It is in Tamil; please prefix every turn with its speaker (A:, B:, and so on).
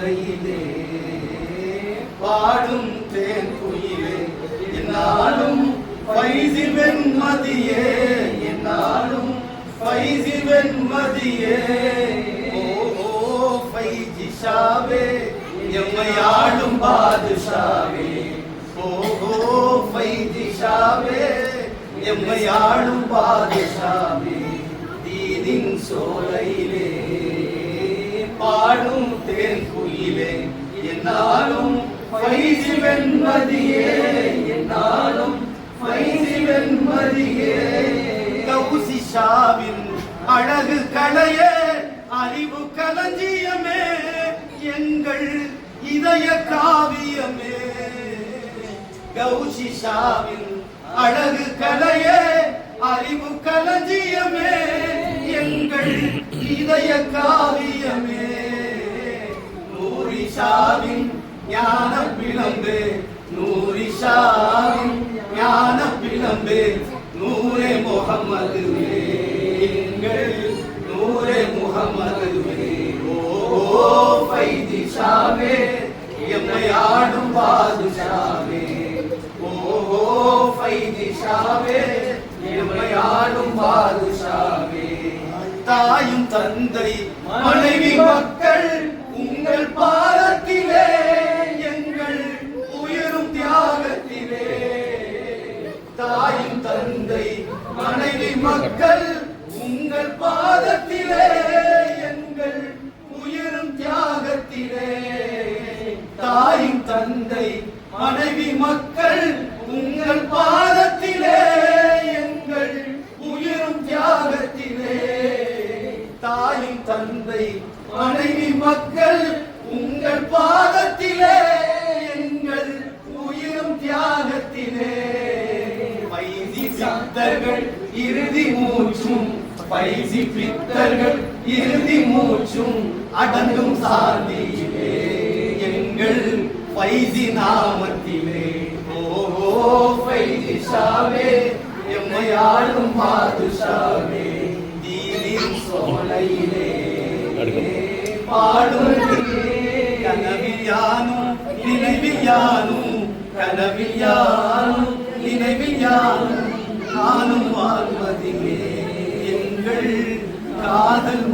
A: சோலையிலே பாடும் தேன் குயிலே என்னாலும் பைசி வெண்மதியே என்னாலும் பைசி வெண்மதியே ஓ பைஜி ஷாவே எம்மையாடும் பாதுஷாவே ஓ பைஜி ஷாவே எம்மையாடும் பாதுஷாவே தீனின் சோலையிலே பாடும் தேன் குயிலே என்னாலும் பைசி வெண்மதியே என்னாலும் பைசி வெண்மதியே கௌசி ஷாவின் அழகு கலையே அறிவு களஞ்சியமே எங்கள் இதய காவியமே கௌசி ஷாவின் அழகு கலையே அறிவு களஞ்சியமே எங்கள் இதய காவியமே நூரிஷாவின் ஞான பிளம்பே நூரிஷாவின் ஞான பிளம்பே நூரே முஹம்மதுவே எங்கள் நூரே முஹம்மதுவே ஓ ஃபைதி ஷாவே எம்மையாடும் பாதுஷாவே ஓ ஃபைதி ஷாவே எம்மையாடும் பாதுஷாவே தாயும் தந்தை மனைவி மக்கள் உங்கள் பாதத்திலே எங்கள் உயிரும் தியாகத்திலே தாயும் தந்தை மனைவி மக்கள் உங்கள் பாதத்திலே எங்கள் உயிரும் தியாகத்திலே தாயும் தந்தை மனைவி மக்கள் உங்கள் பாதத்திலே எங்கள் உயிரும் தியாகத்திலே தாயும் தந்தை மனைவி மக்கள் உங்கள் பாதத்திலே எங்கள் உயிரும் தியாகத்திலே பைசி பித்தர்கள் இறுதி மூச்சும் பைசி பித்தர்கள் இறுதி மூச்சும் அடங்கும் சாந்தியிலே எங்கள் பைசி நாமத்திலே ஓ பைசி ஷாவே எம்மையாடும் பாதுஷாவே தீனின் சோலையிலே பாடும் கனவில் யானும் நினைவில் யானும் கனவில் யானும் நினைவில் யானும் நானும் வாழ்வதிலே எங்கள் காதல்